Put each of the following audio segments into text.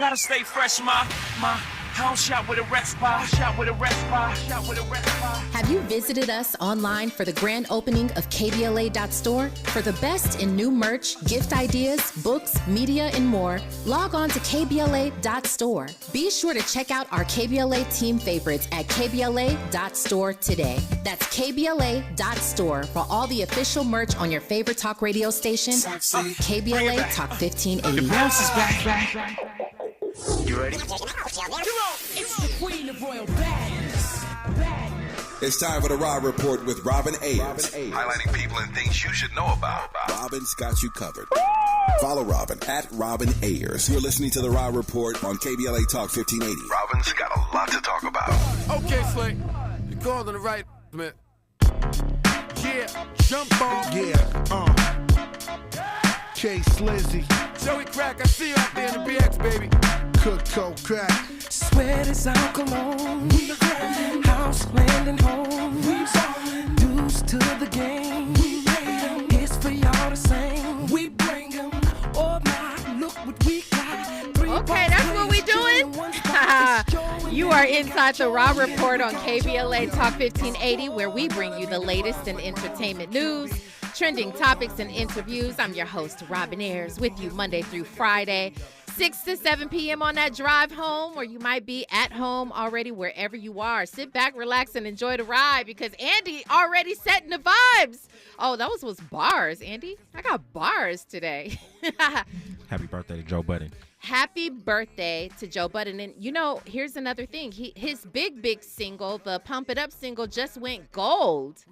Gotta stay fresh, my house shot with a rest bar, Have you visited us online for the grand opening of KBLA.store? For the best in new merch, gift ideas, books, media, and more, log on to KBLA.store. Be sure to check out our KBLA team favorites at KBLA.store today. That's KBLA.store for all the official merch on your favorite talk radio station, KBLA Talk 1580. The bounce is back. You ready? It's the queen of royal badness. It's time for the Raw Report with Robin Ayers. Highlighting people and things you should know about. Robin's got you covered. Follow Robin at Robin Ayers. You're listening to the Raw Report on KBLA Talk 1580. Robin's got a lot to talk about. Okay, Slay. You called on the right, man. Yeah, jump on. Yeah, Chase Slizzy. Joey Crack, I see you out there in the BX, baby. Cook, cold crack. Sweat is our cologne. House, land, and home. Dues to the game. It's for y'all the same. We bring them. Oh my, look what we got. Okay, that's what we doing. You are inside the Raw Report on KBLA Talk 1580, where we bring you the latest in entertainment news, trending topics, and interviews. I'm your host, Robin Ayers, with you Monday through Friday, 6 to 7 p.m. on that drive home, or you might be at home already, wherever you are. Sit back, relax, and enjoy the ride, because Andy already setting the vibes. Oh, those was bars, Andy. I got bars today. Happy birthday to Joe Budden. Happy birthday to Joe Budden. And, you know, here's another thing. His big single, the Pump It Up single, just went gold.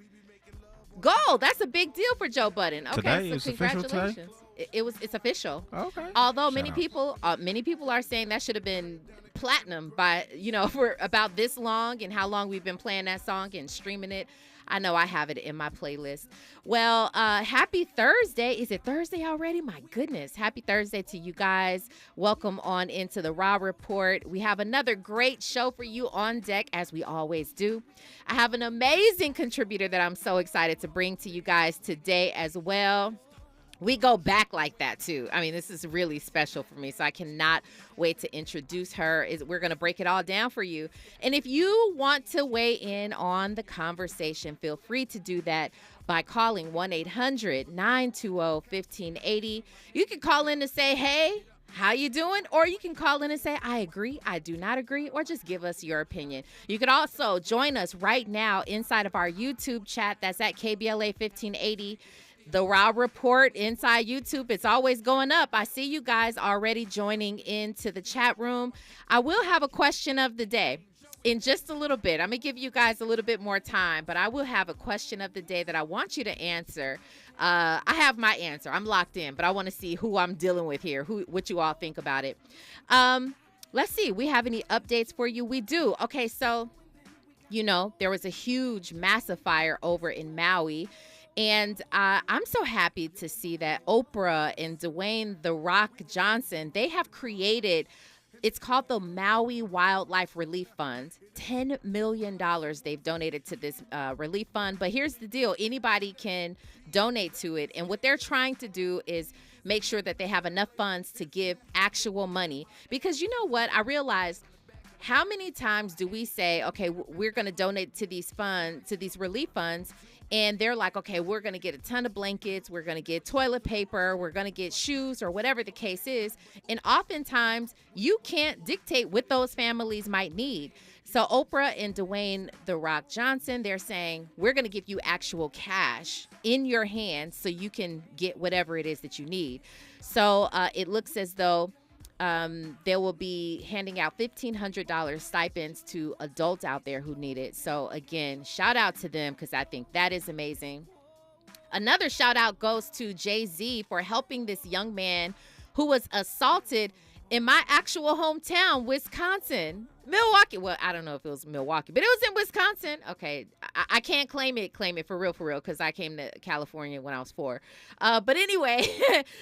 Gold. That's a big deal for Joe Budden. Okay, Today, so it's official congratulations. It's official. Okay. Although many people are saying that should have been platinum by, for about this long, and how long we've been playing that song and streaming it. I know I have it in my playlist. Well, happy Thursday. Is it Thursday already? My goodness. Happy Thursday to you guys. Welcome on into the Raw Report. We have another great show for you on deck, as we always do. I have an amazing contributor that I'm so excited to bring to you guys today as well. We go back like that, too. I mean, this is really special for me, so I cannot wait to introduce her. We're going to break it all down for you. And if you want to weigh in on the conversation, feel free to do that by calling 1-800-920-1580. You can call in to say, hey, how you doing? Or you can call in and say, I agree, I do not agree, or just give us your opinion. You can also join us right now inside of our YouTube chat. That's at KBLA 1580. The Raw Report inside YouTube, it's always going up. I see you guys already joining into the chat room. I will have a question of the day in just a little bit. I'm going to give you guys a little bit more time, but I will have a question of the day that I want you to answer. I have my answer. I'm locked in, but I want to see who I'm dealing with here, what you all think about it. Let's see. We have any updates for you? We do. Okay, so, there was a huge, massive fire over in Maui. And I'm so happy to see that Oprah and Dwayne "The Rock" Johnson, they have created, it's called the Maui Wildlife Relief Fund. $10 million they've donated to this relief fund. But here's the deal. Anybody can donate to it. And what they're trying to do is make sure that they have enough funds to give actual money. Because you know what? I realized, how many times do we say, okay, we're going to donate to these funds, to these relief funds, and they're like, okay, we're going to get a ton of blankets, we're going to get toilet paper, we're going to get shoes, or whatever the case is. And oftentimes, you can't dictate what those families might need. So Oprah and Dwayne "The Rock" Johnson, they're saying, we're going to give you actual cash in your hands so you can get whatever it is that you need. So it looks as though they will be handing out $1,500 stipends to adults out there who need it. So again, shout out to them, because I think that is amazing. Another shout out goes to Jay-Z for helping this young man who was assaulted in my actual hometown, Wisconsin. Milwaukee. Well, I don't know if it was Milwaukee, but it was in Wisconsin. Okay, I can't claim it for real, because I came to California when I was 4. But anyway,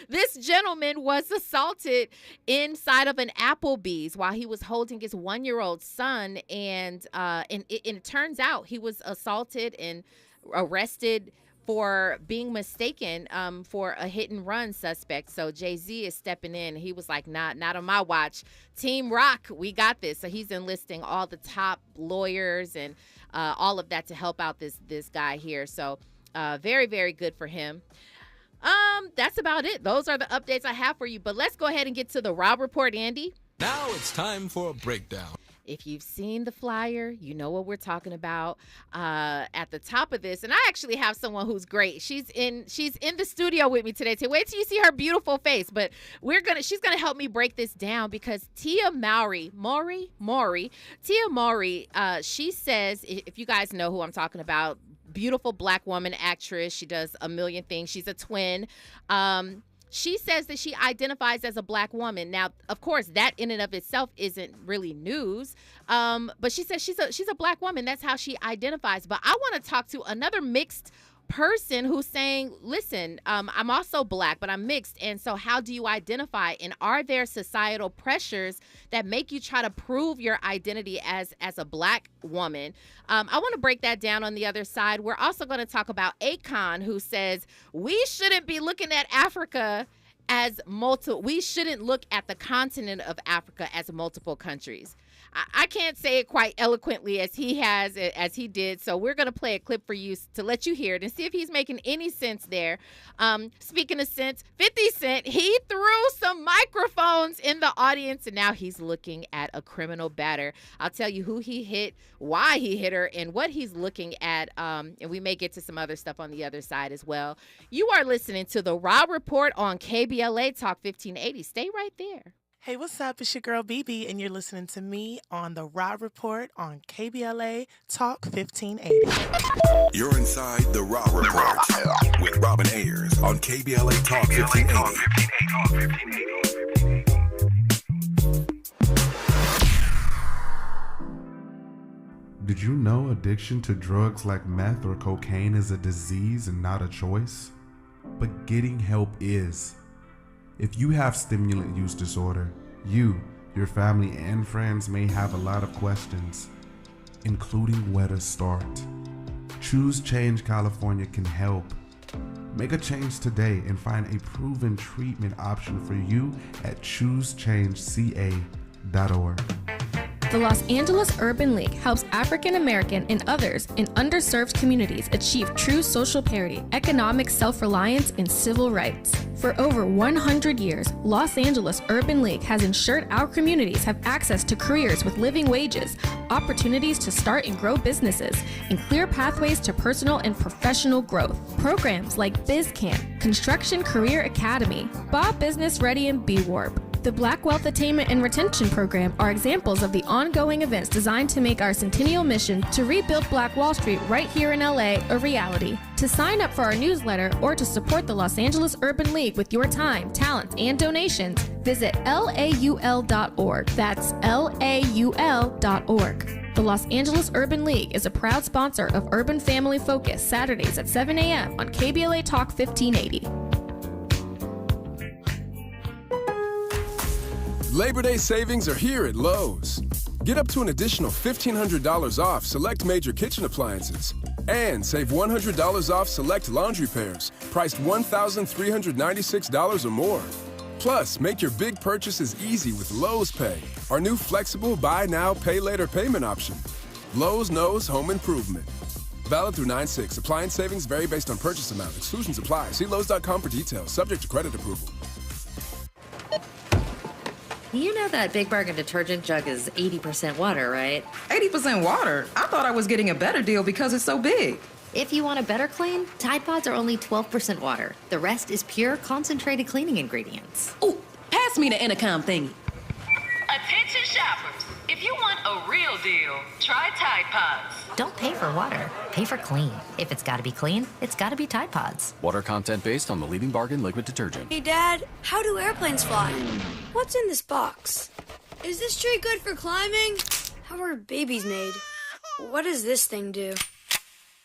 this gentleman was assaulted inside of an Applebee's while he was holding his 1-year-old son, and it turns out he was assaulted and arrested for being mistaken for a hit and run suspect. So Jay-Z is stepping in. He was like, not on my watch. Team Rock, we got this. So he's enlisting all the top lawyers and all of that to help out this guy here. So very, very good for him. That's about it. Those are the updates I have for you. But let's go ahead and get to the Rob Report, Andy. Now it's time for a breakdown. If you've seen the flyer, you know what we're talking about. At the top of this, and I actually have someone who's great. She's in the studio with me today. So wait till you see her beautiful face. But she's gonna help me break this down because Mowry, she says, if you guys know who I'm talking about, beautiful black woman actress. She does a million things. She's a twin. She says that she identifies as a black woman. Now, of course, that in and of itself isn't really news. But she says she's a black woman. That's how she identifies. But I want to talk to another mixed person who's saying, listen, I'm also black, but I'm mixed. And so how do you identify? And are there societal pressures that make you try to prove your identity as a black woman? I want to break that down on the other side. We're also going to talk about Akon, who says we shouldn't be looking at Africa as we shouldn't look at the continent of Africa as multiple countries. I can't say it quite eloquently as he did. So we're going to play a clip for you to let you hear it and see if he's making any sense there. Speaking of sense, 50 Cent, he threw some microphones in the audience and now he's looking at a criminal batter. I'll tell you who he hit, why he hit her, and what he's looking at. And we may get to some other stuff on the other side as well. You are listening to the Rob Report on KBLA Talk 1580. Stay right there. Hey, what's up? It's your girl, BB, and you're listening to me on the Rob Report on KBLA Talk 1580. You're inside the Raw Report with Robin Ayers on KBLA Talk 1580. Did you know addiction to drugs like meth or cocaine is a disease and not a choice? But getting help is. If you have stimulant use disorder, you, your family, and friends may have a lot of questions, including where to start. Choose Change California can help. Make a change today and find a proven treatment option for you at choosechangeca.org. The Los Angeles Urban League helps African American and others in underserved communities achieve true social parity, economic self-reliance, and civil rights. For over 100 years, Los Angeles Urban League has ensured our communities have access to careers with living wages, opportunities to start and grow businesses, and clear pathways to personal and professional growth. Programs like BizCamp, Construction Career Academy, Bob Business Ready, and B-Warp. The Black Wealth Attainment and Retention Program are examples of the ongoing events designed to make our centennial mission to rebuild Black Wall Street right here in LA a reality. To sign up for our newsletter or to support the Los Angeles Urban League with your time, talent, and donations, visit laul.org. That's laul.org. The Los Angeles Urban League is a proud sponsor of Urban Family Focus, Saturdays at 7 a.m. on KBLA Talk 1580. Labor Day savings are here at Lowe's. Get up to an additional $1,500 off select major kitchen appliances. And save $100 off select laundry pairs, priced $1,396 or more. Plus, make your big purchases easy with Lowe's Pay, our new flexible buy now, pay later payment option. Lowe's knows home improvement. Valid through 9/6. Appliance savings vary based on purchase amount. Exclusions apply. See Lowe's.com for details. Subject to credit approval. You know that Big Bargain detergent jug is 80% water, right? 80% water? I thought I was getting a better deal because it's so big. If you want a better clean, Tide Pods are only 12% water. The rest is pure, concentrated cleaning ingredients. Ooh, pass me the intercom thingy. Attention shoppers. If you want a real deal, try Tide Pods. Don't pay for water. Pay for clean. If it's got to be clean, it's got to be Tide Pods. Water content based on the leading bargain liquid detergent. Hey, Dad, how do airplanes fly? What's in this box? Is this tree good for climbing? How are babies made? What does this thing do?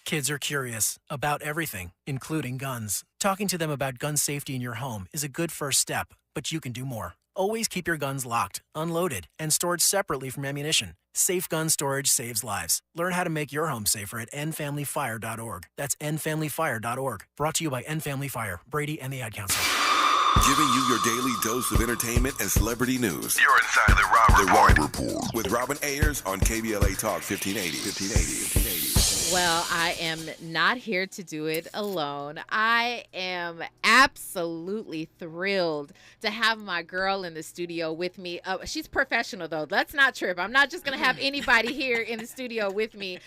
Kids are curious about everything, including guns. Talking to them about gun safety in your home is a good first step, but you can do more. Always keep your guns locked, unloaded, and stored separately from ammunition. Safe gun storage saves lives. Learn how to make your home safer at endfamilyfire.org. That's endfamilyfire.org. Brought to you by End Family Fire, Brady, and the Ad Council. Giving you your daily dose of entertainment and celebrity news. You're inside the Rob Report. With Robin Ayers on KBLA Talk 1580. Well, I am not here to do it alone. I am absolutely thrilled to have my girl in the studio with me. She's professional, though. Let's not trip. I'm not just going to have anybody here in the studio with me.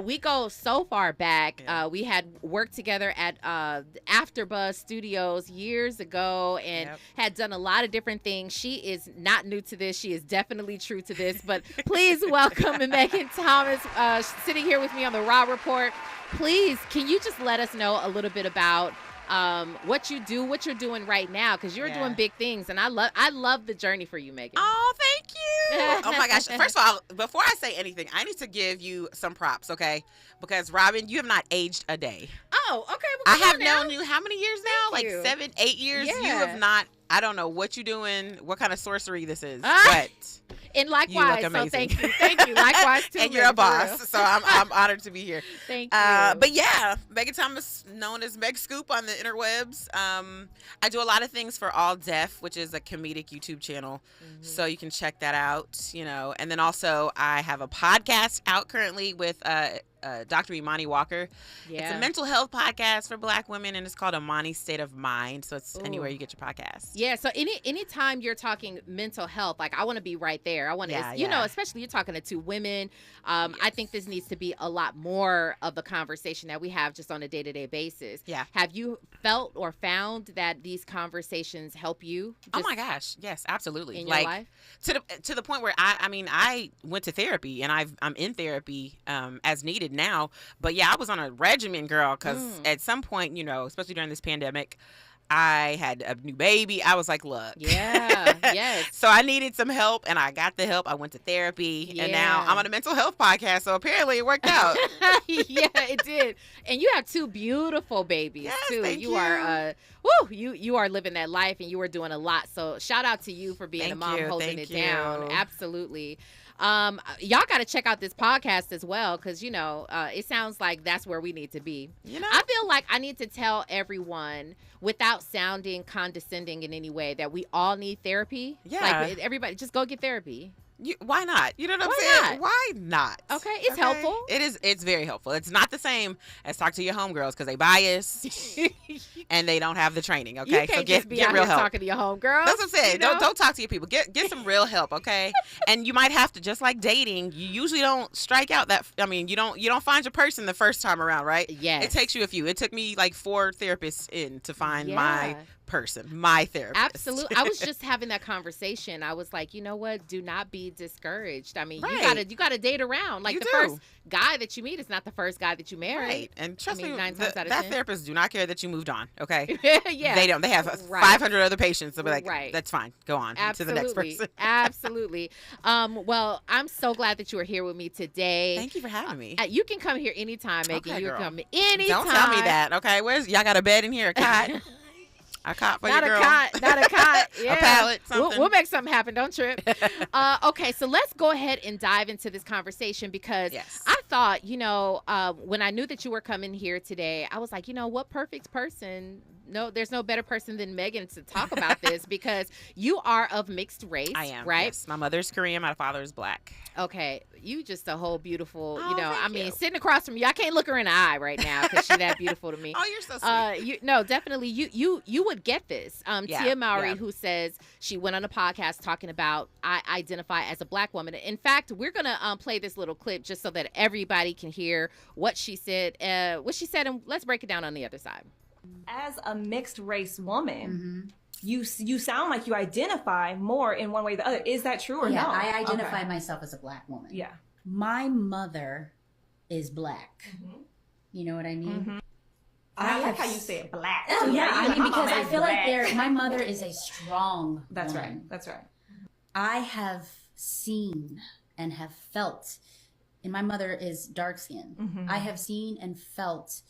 We go so far back. We had worked together at AfterBuzz Studios years ago and had done a lot of different things. She is not new to this. She is definitely true to this. But please welcome Megan Thomas sitting here with me on the Raw Report. Please, can you just let us know a little bit about what you do, what you're doing right now, because you're doing big things, and I love the journey for you, Megan. Oh, thank you. Oh my gosh! First of all, before I say anything, I need to give you some props, okay? Because Robin, you have not aged a day. Oh, okay. Well, I have known you how many years now? Thank Like you. 7, 8 years. Yeah. You have not. I don't know what you're doing, what kind of sorcery this is, but. And likewise, you look amazing. So thank you. Likewise, too. And you're a boss, so I'm honored to be here. Thank you. But yeah, Megan Thomas, known as Meg Scoop on the interwebs. I do a lot of things for All Deaf, which is a comedic YouTube channel, so you can check that out. And then also I have a podcast out currently with Dr. Imani Walker. It's a mental health podcast for Black women, and it's called Imani's State of Mind. So it's anywhere you get your podcast. Yeah. So anytime you're talking mental health, like I want to be right there. I want to, especially you're talking to two women. I think this needs to be a lot more of the conversation that we have just on a day-to-day basis. Yeah. Have you felt or found that these conversations help you? Oh my gosh. Yes, absolutely. In your life? To the point where I went to therapy, and I'm in therapy as needed now. But yeah, I was on a regimen, girl, because at some point, especially during this pandemic, I had a new baby. I was like, look. Yeah, yes. So I needed some help, and I got the help. I went to therapy, and now I'm on a mental health podcast, so apparently it worked out. Yeah, it did. And you have two beautiful babies, too. Thank you are you are living that life, and you are doing a lot. So shout out to you for being a mom holding it down. Absolutely. Y'all got to check out this podcast as well, because it sounds like that's where we need to be. I feel like I need to tell everyone, without sounding condescending in any way, that we all need therapy. Like everybody, just go get therapy. Why not? You know what I'm saying? Why not? Okay, it's helpful. It is. It's very helpful. It's not the same as talk to your homegirls, because they biased and they don't have the training. Okay, you can't so just be get out real here help. talking to your homegirls. That's what I'm saying. Don't talk to your people. Get some real help. Okay, and you might have to, just like dating, you usually don't strike out that. I mean, you don't find your person the first time around, right? Yes. It takes you a few. It took me like 4 therapists in to find my person, my therapist. Absolutely. I was just having that conversation. I was like, you know what? Do not be discouraged. I mean, you gotta date around. Like first guy that you meet is not the first guy that you marry. Right. And trust me, 9 times out of that 10. therapist do not care that you moved on. Okay. Yeah. They don't. They have 500 other patients. They'll be like, that's fine. Go on to the next person. Absolutely. Well, I'm so glad that you are here with me today. Thank you for having me. You can come here anytime, Megan. Okay, you girl. can come anytime. Don't tell me that. Okay. Y'all got a bed in here? A cot? A cot for not your girl. Not a cot. Yeah. A pallet. Something. We'll make something happen. Don't trip. Okay, so let's go ahead and dive into this conversation, because I thought, when I knew that you were coming here today, I was like, what perfect person? No, there's no better person than Megan to talk about this, because you are of mixed race. I am, right? Yes. My mother's Korean, my father is Black. Okay, you just a whole beautiful, thank you. sitting across from you, I can't look her in the eye right now because she's that beautiful to me. Oh, you're so sweet. Definitely, you would get this. Tia Mowry, who says she went on a podcast talking about, I identify as a Black woman. In fact, we're gonna play this little clip just so that everybody can hear what she said, and let's break it down on the other side. As a mixed race woman, you sound like you identify more in one way or the other. Is that true or no? I identify myself as a Black woman. Yeah. My mother is Black. You know what I mean? I like how you say it, Black. Oh, yeah. Because I feel Black. like my mother is a strong That's woman. right. That's right. I have seen and have felt, and my mother is dark skinned. I have seen and felt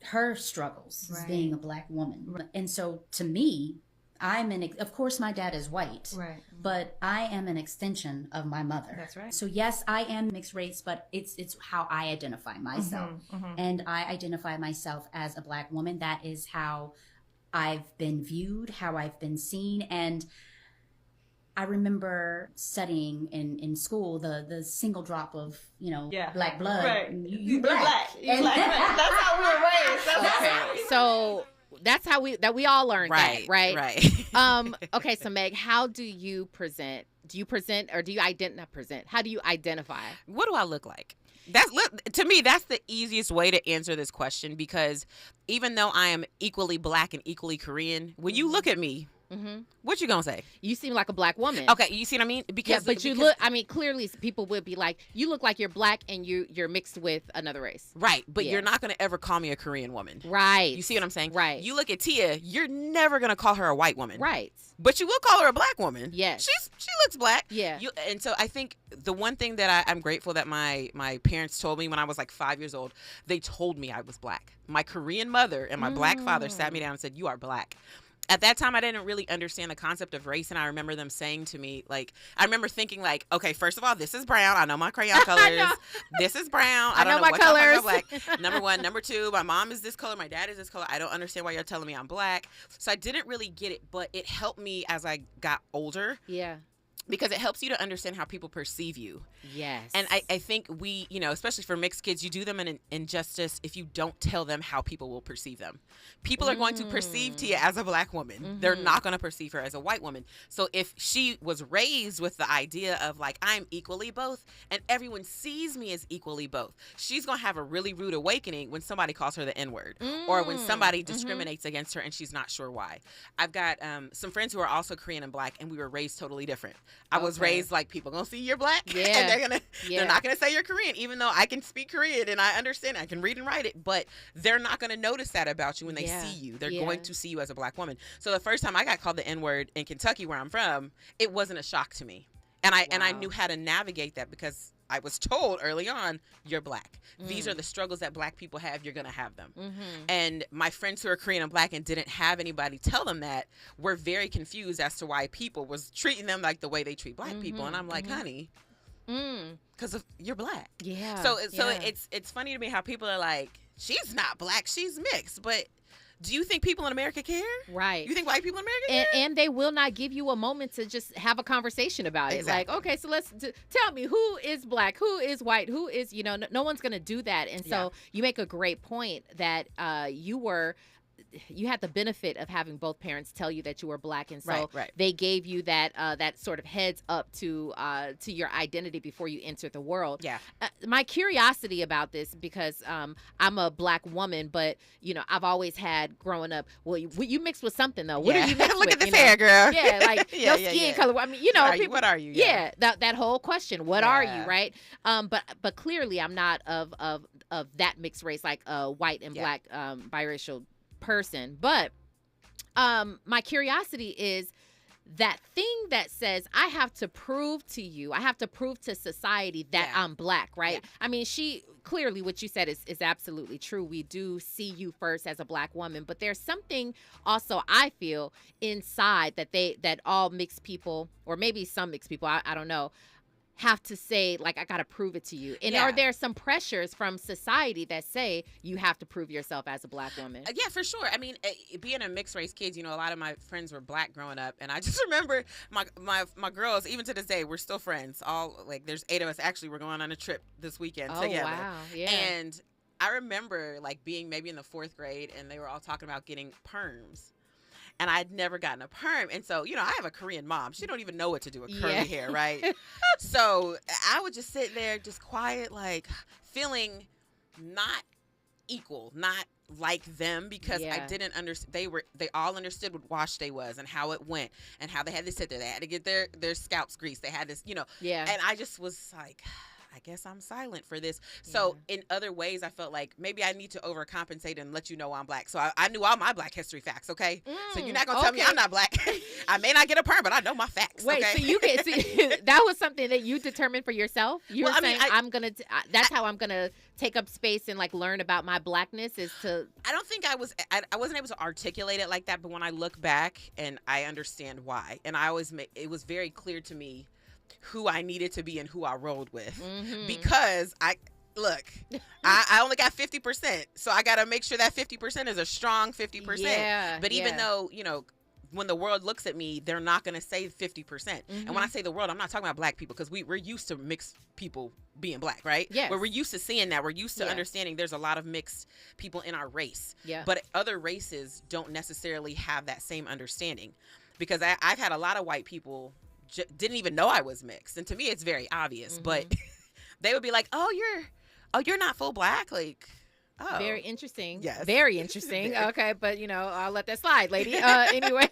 her struggles as being a Black woman. And so to me, of course my dad is white, Right. but I am an extension of my mother. That's right. So yes, I am mixed race, but it's how I identify myself. And I identify myself as a Black woman. That is how I've been viewed, how I've been seen. And I remember studying in school the single drop of, black blood. Right. You black. You black. Right. That's how we were raised. So that's how we all learned Right, that, right? right. Okay, so Meg, how do you present? Do you present or do you not present? How do you identify? What do I look like? To me, that's the easiest way to answer this question, because even though I am equally Black and equally Korean, when you look at me, what you gonna say? You seem like a Black woman. Okay, you see what I mean? Because you look. I mean, clearly, people would be like, you look like you're Black and you're mixed with another race. Right, but you're not gonna ever call me a Korean woman. Right. You see what I'm saying? Right. You look at Tia, you're never gonna call her a white woman. Right. But you will call her a Black woman. Yes. She looks Black. Yeah. And so I think the one thing that I'm grateful that my parents told me when I was like 5 years old, they told me I was Black. My Korean mother and my Black father sat me down and said, "You are Black." At that time, I didn't really understand the concept of race, and I remember them saying to me, like, I remember thinking, like, okay, first of all, this is brown. I know my crayon colors. This is brown. I don't know my what colors. color I'm Black. Number one. Number two, my mom is this color. My dad is this color. I don't understand why you're telling me I'm Black. So I didn't really get it, but it helped me as I got older. Yeah. Because it helps you to understand how people perceive you. Yes. And I think we, especially for mixed kids, you do them an injustice if you don't tell them how people will perceive them. People are going to perceive Tia as a Black woman. They're not going to perceive her as a white woman. So if she was raised with the idea of like, I'm equally both and everyone sees me as equally both, she's going to have a really rude awakening when somebody calls her the N-word or when somebody discriminates against her and she's not sure why. I've got some friends who are also Korean and Black, and we were raised totally different. I was raised like, people gonna see you're Black, and they're not gonna say you're Korean, even though I can speak Korean and I understand, I can read and write it, but they're not gonna notice that about you when they see you. They're going to see you as a Black woman. So the first time I got called the N-word in Kentucky, where I'm from, it wasn't a shock to me, and I knew how to navigate that because I was told early on, you're Black. These are the struggles that Black people have. You're going to have them. And my friends who are Korean and Black and didn't have anybody tell them that were very confused as to why people was treating them like the way they treat Black people. And I'm like, honey, because you're Black. Yeah. So it's funny to me how people are like, she's not Black, she's mixed. But do you think people in America care? Right. You think white people in America care? And they will not give you a moment to just have a conversation about it. Exactly. Like, okay, so tell me, who is Black, who is white, who is, no one's going to do that. And so you make a great point that you had the benefit of having both parents tell you that you were Black, and so they gave you that sort of heads up to your identity before you entered the world. Yeah. My curiosity about this, because I'm a Black woman, but I've always had growing up. Well, you mixed with something though. What are you mixed Look with? at this hair, girl. Yeah, like your skin color. I mean, what are you? Yeah, that whole question. What are you? Right. But clearly, I'm not of that mixed race, like white and Black biracial person. But my curiosity is that thing that says I have to prove to you, I have to prove to society that I'm Black, right? Yeah. I mean, clearly what you said is absolutely true. We do see you first as a Black woman, but there's something also I feel inside that all mixed people, or maybe some mixed people, I don't know, have to say, like, I got to prove it to you. And are there some pressures from society that say you have to prove yourself as a Black woman? Yeah, for sure. I mean, being a mixed race kid, a lot of my friends were Black growing up. And I just remember my girls, even to this day, we're still friends. There's 8 of us. Actually, we're going on a trip this weekend together. Oh, wow. Yeah. And I remember, being maybe in the 4th grade, and they were all talking about getting perms. And I'd never gotten a perm. And so, I have a Korean mom. She don't even know what to do with curly hair, right? So I would just sit there just quiet, feeling not equal, not like them, because I didn't understand. They all understood what wash day was and how it went and how they had to sit there. They had to get their scalps greased. They had this, And I just was like, I guess I'm silent for this. So in other ways, I felt like maybe I need to overcompensate and let you know I'm black. So I knew all my Black history facts, okay? So you're not going to tell me I'm not black. I may not get a perm, but I know my facts. Wait, okay? so you get that was something that you determined for yourself? You were saying, that's how I'm going to take up space and like learn about my blackness is to. I don't think I wasn't able to articulate it like that, but when I look back and I understand why, and it was very clear to me who I needed to be and who I rolled with, because I only got 50%, so I got to make sure that 50% is a strong 50%. Yeah, but even though, you know, when the world looks at me, they're not going to say 50%. And when I say the world, I'm not talking about black people, because we're used to mixed people being black, right? Yes. Where we're used to seeing that. We're used to understanding there's a lot of mixed people in our race. Yeah. But other races don't necessarily have that same understanding, because I've had a lot of white people didn't even know I was mixed. And to me, it's very obvious. But they would be like, oh, you're not full black? Like... Oh. Very interesting. Yes. Very interesting. Okay, but you know, I'll let that slide, lady. Anyway,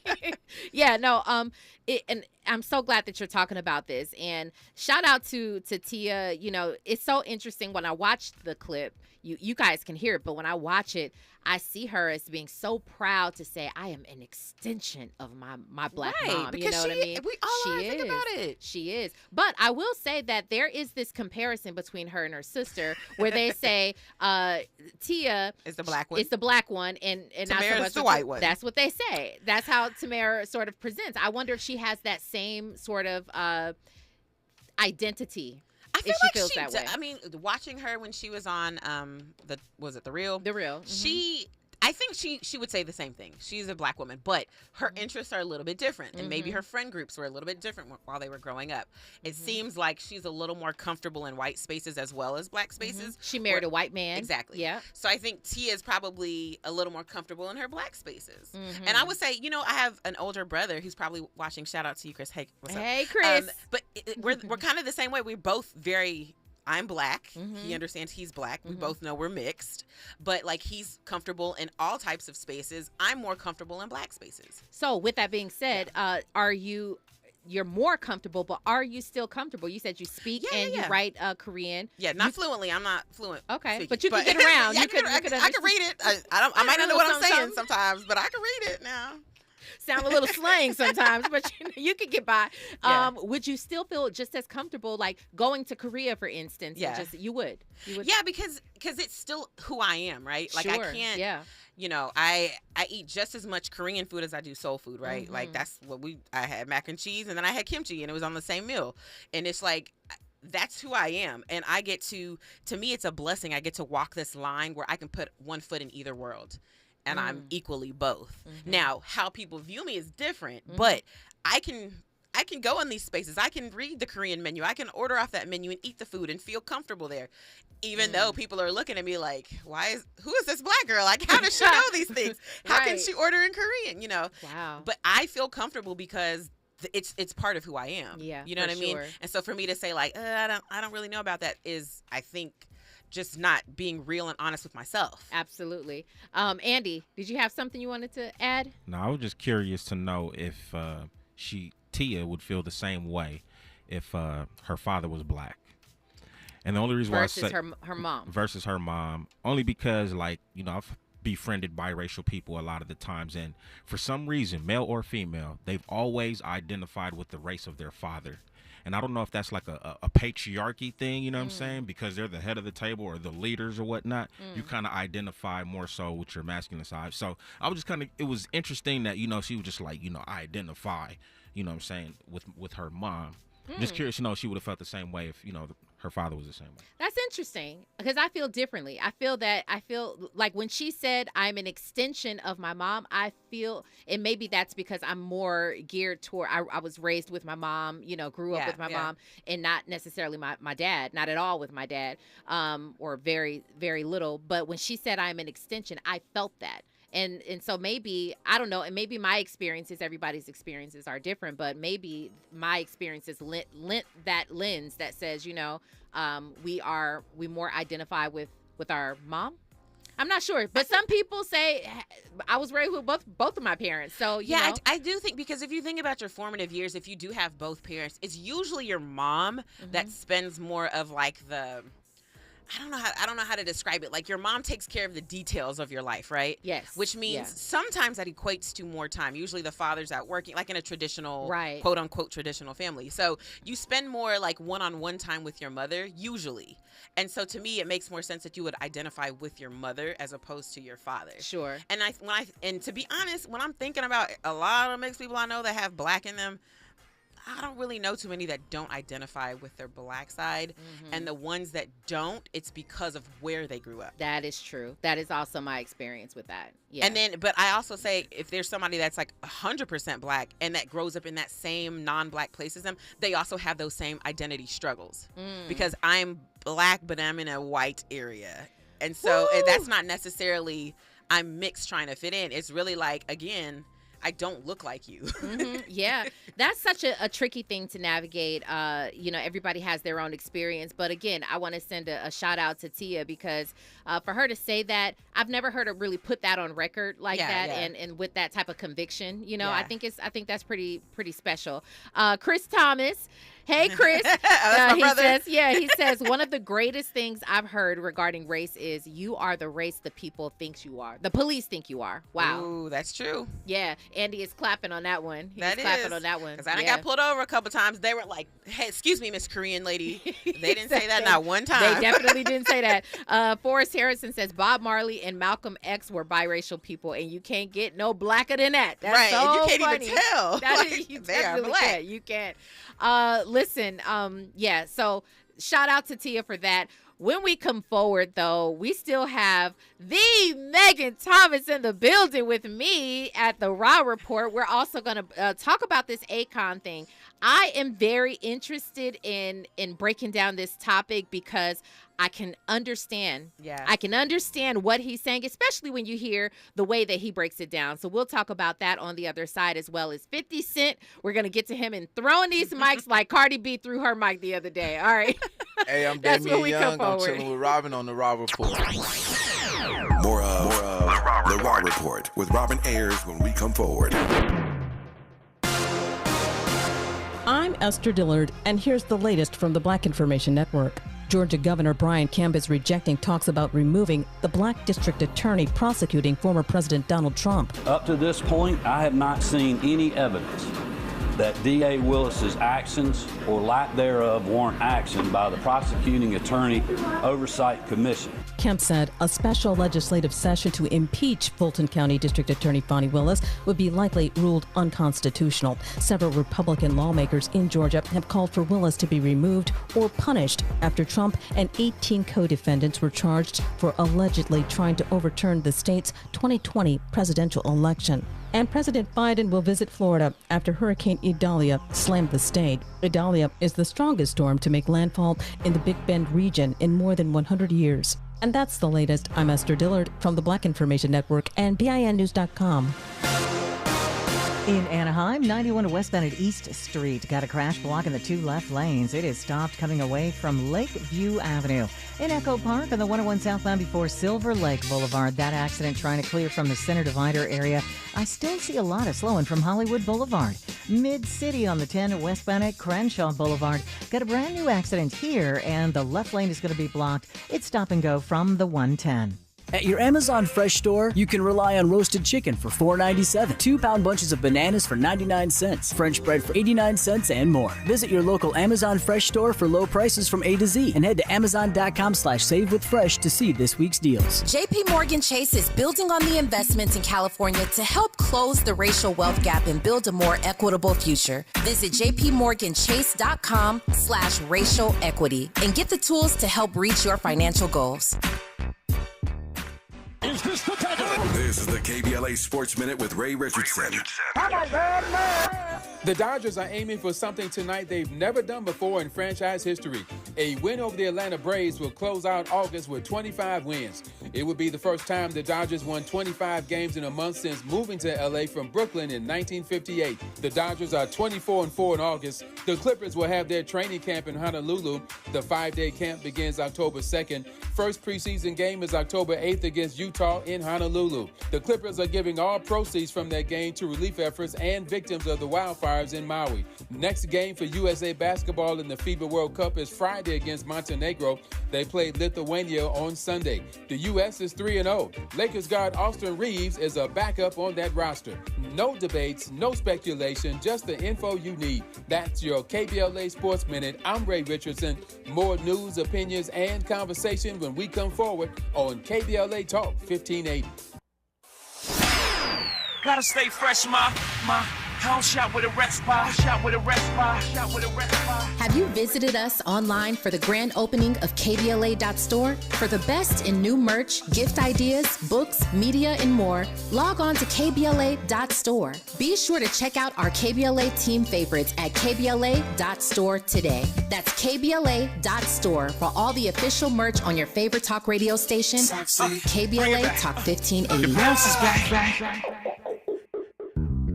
and I'm so glad that you're talking about this. And shout out to Tia. You know, it's so interesting when I watched the clip. You guys can hear it, but when I watch it, I see her as being so proud to say, I am an extension of my black mom. Because you know what I mean? We all think about it. She is. But I will say that there is this comparison between her and her sister where they say Tia is the black one. It's the black one, and Tamara's the white one. That's what they say. That's how Tamara sort of presents. I wonder if she has that same sort of identity. I feel if she like feels that way. I mean, watching her when she was on The Real? The Real. I think she would say the same thing. She's a black woman, but her interests are a little bit different, and maybe her friend groups were a little bit different while they were growing up. It seems like she's a little more comfortable in white spaces as well as black spaces. She married a white man. Exactly. Yeah. So I think Tia is probably a little more comfortable in her black spaces. And I would say, you know, I have an older brother who's probably watching. Shout out to you, Chris. Hey, what's up? Hey, Chris. But we're kind of the same way. We're both very... I'm black. He understands he's black. We both know we're mixed. But, like, he's comfortable in all types of spaces. I'm more comfortable in black spaces. So, with that being said, you're more comfortable, but are you still comfortable? You said you speak and you write Korean. Yeah, not fluently. I'm not fluent. Okay, speaking, but you can get around. I can read it. I might not know what I'm saying sometimes, but I can read it now. Sound a little slang sometimes, but you could get by. Would you still feel just as comfortable, like going to Korea, for instance? Yeah, you would. Yeah, because it's still who I am, right? Like, sure. I can't. You know, I eat just as much Korean food as I do soul food, right? Like, that's what I had mac and cheese, and then I had kimchi, and it was on the same meal, and it's like, that's who I am. And I get to me, it's a blessing. I get to walk this line where I can put one foot in either world. And I'm equally both. Now, how people view me is different, but I can go in these spaces. I can read the Korean menu. I can order off that menu and eat the food and feel comfortable there. Even though people are looking at me like, who is this black girl? Like, how does she know these things? How can she order in Korean? You know? Wow. But I feel comfortable because it's part of who I am. Yeah. You know what I mean? And so for me to say, like, I don't really know about that is, I think, just not being real and honest with myself. Absolutely. Andy, did you have something you wanted to add? No, I was just curious to know if Tia would feel the same way if her father was black. And the only reason why I say her mom versus her mom, only because, like, you know, I've befriended biracial people a lot of the times, and for some reason, male or female, they've always identified with the race of their father. And I don't know if that's like a patriarchy thing, you know what I'm saying? Because they're the head of the table or the leaders or whatnot. You kind of identify more so with your masculine side. So I was just kind of, it was interesting that, you know, she was just like, you know, I identify, you know what I'm saying, with her mom. Just curious to know if she would have felt the same way if, you know, her father was the same way. That's interesting because I feel differently. I feel like when she said I'm an extension of my mom, I feel, and maybe that's because I'm more geared toward, I was raised with my mom, you know, grew up with my mom, and not necessarily my dad, not at all with my dad, or very, very little. But when she said I'm an extension, I felt that. And so maybe, I don't know, and maybe my experiences, everybody's experiences are different, but maybe my experiences lent that lens that says, you know, we more identify with our mom. I'm not sure, but some people say I was raised with both of my parents. So you know. I do think, because if you think about your formative years, if you do have both parents, it's usually your mom that spends more of like the. I don't know how to describe it. Like, your mom takes care of the details of your life, right? Yes. Which means sometimes that equates to more time. Usually the father's out working, like in a traditional, quote unquote, traditional family. So you spend more like one-on-one time with your mother, usually. And so to me, it makes more sense that you would identify with your mother as opposed to your father. Sure. And to be honest, when I'm thinking about a lot of mixed people I know that have black in them, I don't really know too many that don't identify with their black side. And the ones that don't, it's because of where they grew up. That is true. That is also my experience with that. Yeah. And then, but I also say, if there's somebody that's like 100% black and that grows up in that same non-black place as them, they also have those same identity struggles. Because I'm black, but I'm in a white area. And so that's not necessarily I'm mixed trying to fit in. It's really like, again, I don't look like you. Yeah, that's such a tricky thing to navigate. You know, everybody has their own experience. But again, I want to send a shout out to Tia, because for her to say that, I've never heard her really put that on record like that. And with that type of conviction, you know, I think that's pretty special. Chris Thomas. Hey, Chris. That's my brother. He says, one of the greatest things I've heard regarding race is you are the race the people think you are. The police think you are. Wow. Ooh, that's true. Yeah, Andy is clapping on that one. He's clapping on that one. Because I got pulled over a couple times. They were like, hey, excuse me, Miss Korean lady. They didn't say that not one time. They definitely didn't say that. Forrest Harrison says, Bob Marley and Malcolm X were biracial people, and you can't get no blacker than that. That's right. So you can't funny. even tell. They are black. You can't. Listen, so shout out to Tia for that. When we come forward, though, we still have the Megan Thomas in the building with me at the Raw Report. We're also going to talk about this Akon thing. I am very interested in breaking down this topic because I can understand. Yeah. I can understand what he's saying, especially when you hear the way that he breaks it down. So we'll talk about that on the other side, as well as 50 Cent. We're going to get to him and throwing these mics like Cardi B threw her mic the other day. All right. Hey, I'm That's Damian when we Young. come I'm forward. chilling with Robin on the Raw Report. More of The Raw Report with Robin Ayers when we come forward. I'm Esther Dillard, and here's the latest from the Black Information Network. Georgia Governor Brian Kemp is rejecting talks about removing the Black district attorney prosecuting former President Donald Trump. Up to this point, I have not seen any evidence that D.A. Willis's actions or lack thereof warrant action by the Prosecuting Attorney Oversight Commission. Kemp said a special legislative session to impeach Fulton County District Attorney Fonnie Willis would be likely ruled unconstitutional. Several Republican lawmakers in Georgia have called for Willis to be removed or punished after Trump and 18 co-defendants were charged for allegedly trying to overturn the state's 2020 presidential election. And President Biden will visit Florida after Hurricane Idalia slammed the state. Idalia is the strongest storm to make landfall in the Big Bend region in more than 100 years. And that's the latest. I'm Esther Dillard from the Black Information Network and BINnews.com. In Anaheim, 91 westbound at East Street. Got a crash blocking the two left lanes. It is stopped coming away from Lakeview Avenue. In Echo Park on the 101 southbound before Silver Lake Boulevard. That accident trying to clear from the center divider area. I still see a lot of slowing from Hollywood Boulevard. Mid-City on the 10 westbound at Crenshaw Boulevard. Got a brand new accident here, and the left lane is going to be blocked. It's stop and go from the 110. At your Amazon Fresh store, you can rely on roasted chicken for $4.97, 2-pound bunches of bananas for 99 cents, French bread for 89 cents, and more. Visit your local Amazon Fresh store for low prices from A to Z and head to Amazon.com/savewithfresh to see this week's deals. JP Morgan Chase is building on the investments in California to help close the racial wealth gap and build a more equitable future. Visit jpmorganchase.com/racial equity and get the tools to help reach your financial goals. Is this the This is the KBLA Sports Minute with Ray Richardson. The Dodgers are aiming for something tonight they've never done before in franchise history. A win over the Atlanta Braves will close out August with 25 wins. It would be the first time the Dodgers won 25 games in a month since moving to LA from Brooklyn in 1958. The Dodgers are 24-4 in August. The Clippers will have their training camp in Honolulu. The 5-day camp begins October 2nd. First preseason game is October 8th against Utah in Honolulu. The Clippers are giving all proceeds from that game to relief efforts and victims of the wildfires in Maui. Next game for USA basketball in the FIBA World Cup is Friday against Montenegro. They played Lithuania on Sunday. The U.S. is 3-0. Lakers guard Austin Reeves is a backup on that roster. No debates, no speculation, just the info you need. That's your KBLA Sports Minute. I'm Ray Richardson. More news, opinions, and conversation when we come forward on KBLA Talk 1580. Gotta stay fresh, my house shot with a rest bar, Have you visited us online for the grand opening of KBLA.store? For the best in new merch, gift ideas, books, media, and more, log on to KBLA.store. Be sure to check out our KBLA team favorites at KBLA.store today. That's KBLA.store for all the official merch on your favorite talk radio station, KBLA Talk 1580.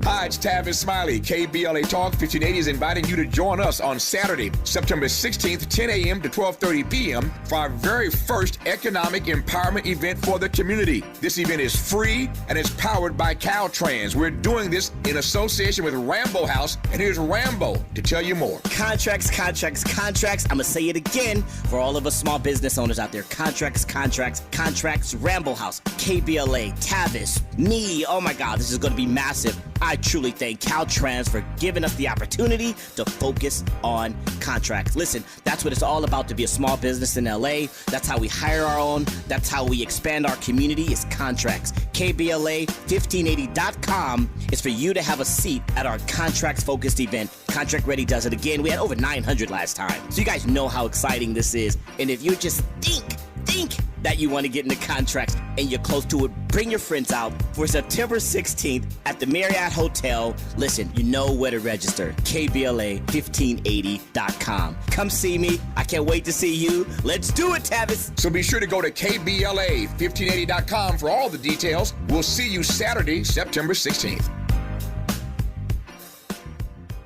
Hi, it's Tavis Smiley. KBLA Talk 1580 is inviting you to join us on Saturday, September 16th, 10 a.m. to 12:30 p.m. for our very first economic empowerment event for the community. This event is free and is powered by Caltrans. We're doing this in association with Rambo House, and here's Rambo to tell you more. Contracts. I'm going to say it again for all of us small business owners out there. Contracts. Rambo House, KBLA, Tavis, me. Oh my God, this is going to be massive. I truly thank Caltrans for giving us the opportunity to focus on contracts. Listen, that's what it's all about to be a small business in LA. That's how we hire our own. That's how we expand our community is contracts. KBLA1580.com is for you to have a seat at our contracts-focused event. Contract Ready does it again. We had over 900 last time. So you guys know how exciting this is. And if you just think that you want to get into contracts and you're close to it, bring your friends out for September 16th at the Marriott Hotel. Listen, you know where to register. KBLA1580.com. Come see me. I can't wait to see you. Let's do it, Tavis. So be sure to go to KBLA1580.com for all the details. We'll see you Saturday, September 16th.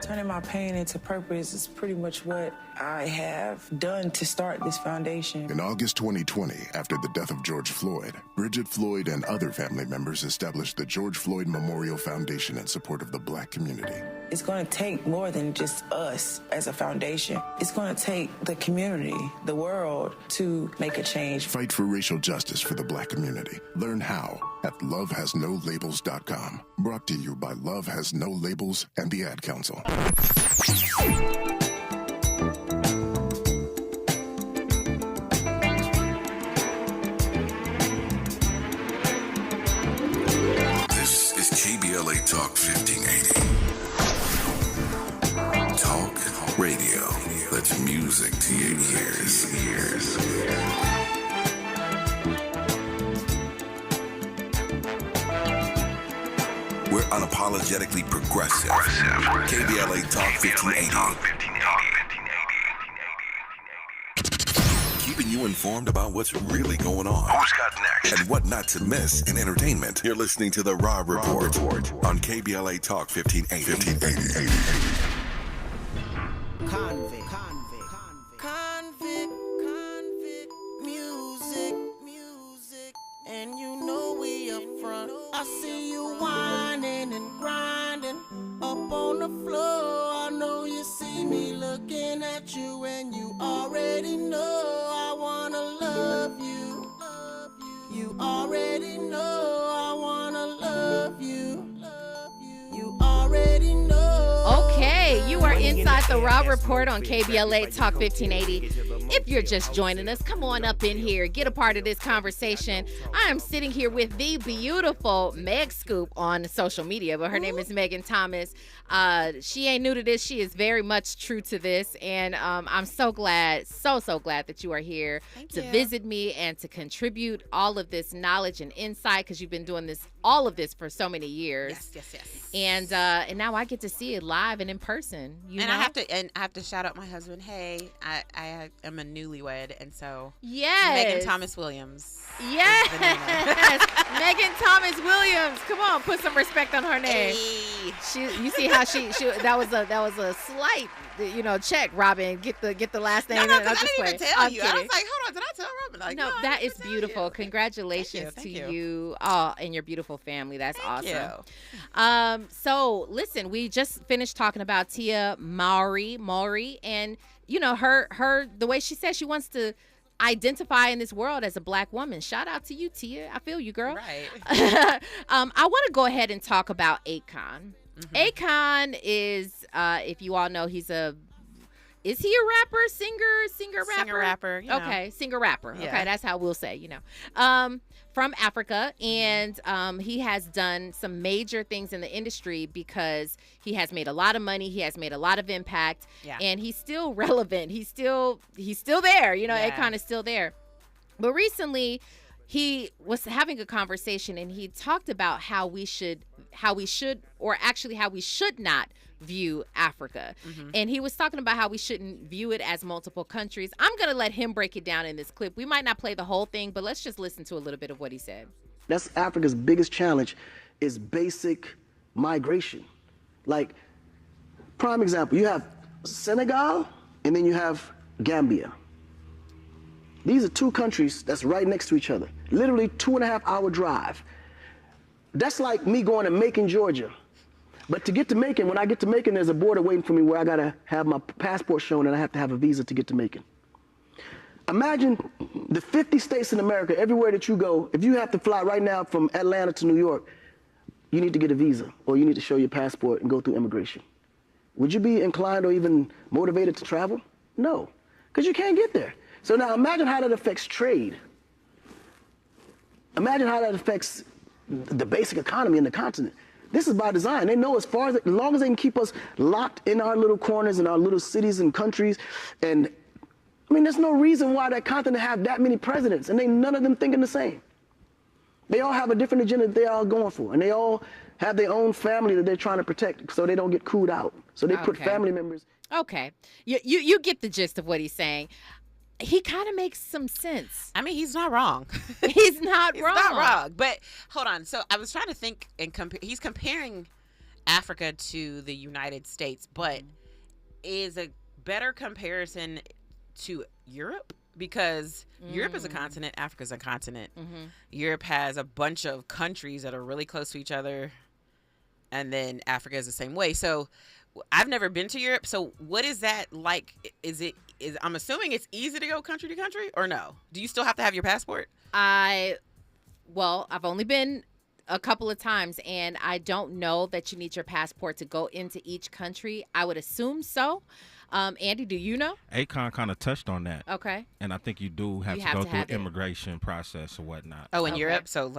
Turning my pain into purpose is pretty much what I have done to start this foundation. In August 2020, after the death of George Floyd, Bridget Floyd and other family members established the George Floyd Memorial Foundation in support of the Black community. It's going to take more than just us as a foundation. It's going to take the community, the world, to make a change. Fight for racial justice for the Black community. Learn how at lovehasnolabels.com. Brought to you by Love Has No Labels and the Ad Council. This is KBLA Talk 1580. Talk radio. That's music to your ears. We're unapologetically progressive. KBLA Talk 1580. Keeping you informed about what's really going on. Who's got next? And what not to miss in entertainment. You're listening to the Raw Report on KBLA Talk 1580. Convict, music, and you know we up front. I see you whining and grinding up on the floor. I know you see me looking at you, and you already know I wanna love you. You already know I wanna love you. You already know. Okay, you are inside the Raw Report on KBLA Talk 1580. If you're just joining us, come on up in here. Get a part of this conversation. I am sitting here with the beautiful Meg Scoop on social media, but her name is Megan Thomas. She ain't new to this. She is very much true to this. And I'm so glad, so glad that you are here to visit me and to contribute all of this knowledge and insight, because you've been doing all of this for so many years. Yes. And now I get to see it live and in person. I have to shout out my husband. Hey, I am a newlywed, and so Megan Thomas Williams. Yes, Megan Thomas Williams. Come on, put some respect on her name. Hey. You see how she that was a slight check, Robin. Get the last name. No, because I didn't even tell you. I was Kidding. like, hold on, did I tell Robin? Like, No, that is beautiful. Congratulations Thank to you. you and your beautiful family. That's awesome. you. So listen, we just finished talking about Tia Mowry, and her the way she says she wants to identify in this world as a black woman. Shout out to you, Tia. I feel you, girl. Right. I want to go ahead and talk about Akon. Akon is, if you all know, is he a rapper, singer, rapper? Okay, singer, rapper. Yeah. Okay, that's how we'll say, from Africa. And he has done some major things in the industry because he has made a lot of money. He has made a lot of impact. Yeah. And he's still relevant. He's still there. Akon is still there. But recently, he was having a conversation and he talked about how we should not view Africa. And he was talking about how we shouldn't view it as multiple countries. I'm going to let him break it down in this clip. We might not play the whole thing, but let's just listen to a little bit of what he said. That's Africa's biggest challenge is basic migration. Like, prime example, you have Senegal and then you have Gambia. These are two countries that's right next to each other. Literally 2.5-hour drive. That's like me going to Macon, Georgia. But to get to Macon, when I get to Macon, there's a border waiting for me where I gotta have my passport shown and I have to have a visa to get to Macon. Imagine the 50 states in America, everywhere that you go, if you have to fly right now from Atlanta to New York, you need to get a visa or you need to show your passport and go through immigration. Would you be inclined or even motivated to travel? No, because you can't get there. So now imagine how that affects trade. Imagine how that affects the basic economy in the continent. This is by design. They know as long as they can keep us locked in our little corners in our little cities and countries. And I mean, there's no reason why that continent have that many presidents and none of them thinking the same. They all have a different agenda that they're all going for. And they all have their own family that they're trying to protect so they don't get cooed out. So they put family members. Okay. You get the gist of what he's saying. He kind of makes some sense. I mean, he's not wrong. He's not wrong. Not wrong. But hold on. So I was trying to think and compare. He's comparing Africa to the United States, but is a better comparison to Europe? Because Europe is a continent, Africa's a continent. Europe has a bunch of countries that are really close to each other, and then Africa is the same way. So I've never been to Europe. So what is that like? I'm assuming it's easy to go country to country, or no? Do you still have to have your passport? I've only been a couple of times, and I don't know that you need your passport to go into each country. I would assume so. Andy, do you know? Akon kind of touched on that. Okay. And I think you do have to go through an immigration process or whatnot. Oh, in Europe? So,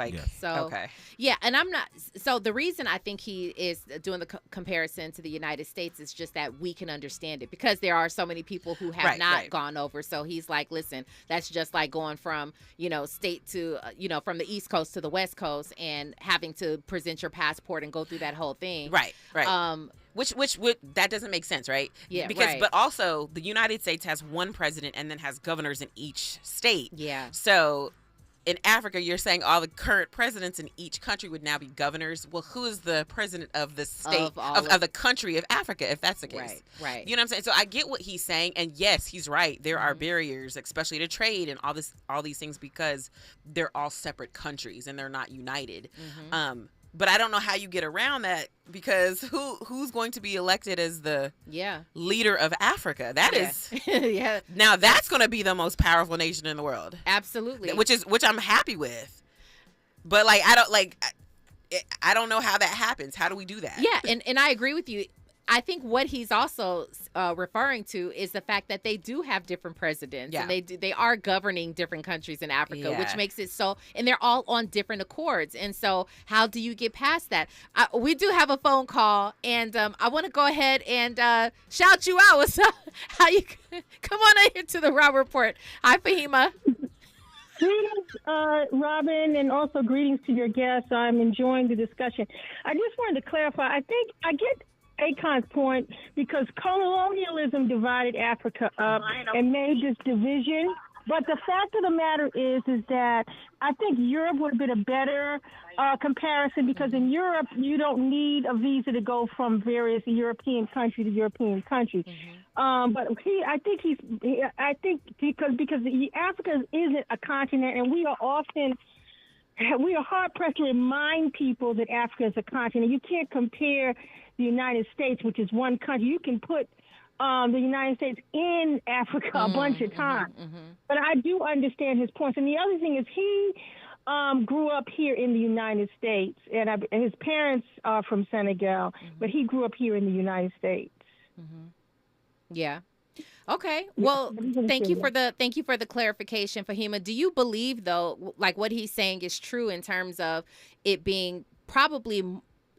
okay. Yeah, and I'm not. So, the reason I think he is doing the comparison to the United States is just that we can understand it because there are so many people who have not gone over. So, he's like, listen, that's just like going from, state to, from the East Coast to the West Coast and having to present your passport and go through that whole thing. Right. Which that doesn't make sense, right? Yeah, But also the United States has one president and then has governors in each state. Yeah. So in Africa, you're saying all the current presidents in each country would now be governors. Well, who is the president of the state of the country of Africa, if that's the case? Right. You know what I'm saying? So I get what he's saying, and yes, he's right. There are barriers, especially to trade and all these things, because they're all separate countries and they're not united. But I don't know how you get around that, because who's going to be elected as the leader of Africa? That is Now that's going to be the most powerful nation in the world. Absolutely. Which I'm happy with. But I don't know how that happens. How do we do that? Yeah, and I agree with you. I think what he's also referring to is the fact that they do have different presidents, and they are governing different countries in Africa, which makes it so, and they're all on different accords. And so how do you get past that? We do have a phone call, and I want to go ahead and shout you out. What's up? How you come on in here to the Raw Report. Hi, Fahima. Greetings, Robin, and also greetings to your guests. I'm enjoying the discussion. I just wanted to clarify. I think I get Akon's point, because colonialism divided Africa up and made this division. But the fact of the matter is that I think Europe would have been a better comparison, because in Europe, you don't need a visa to go from various European country to European country. But I think because Africa isn't a continent, and we are hard pressed to remind people that Africa is a continent. You can't compare the United States, which is one country. You can put the United States in Africa a bunch of times. But I do understand his points. And the other thing is he grew up here in the United States, and his parents are from Senegal, but he grew up here in the United States. Yeah. Okay. Well, thank you for the clarification, Fahima. Do you believe though, like what he's saying is true in terms of it being probably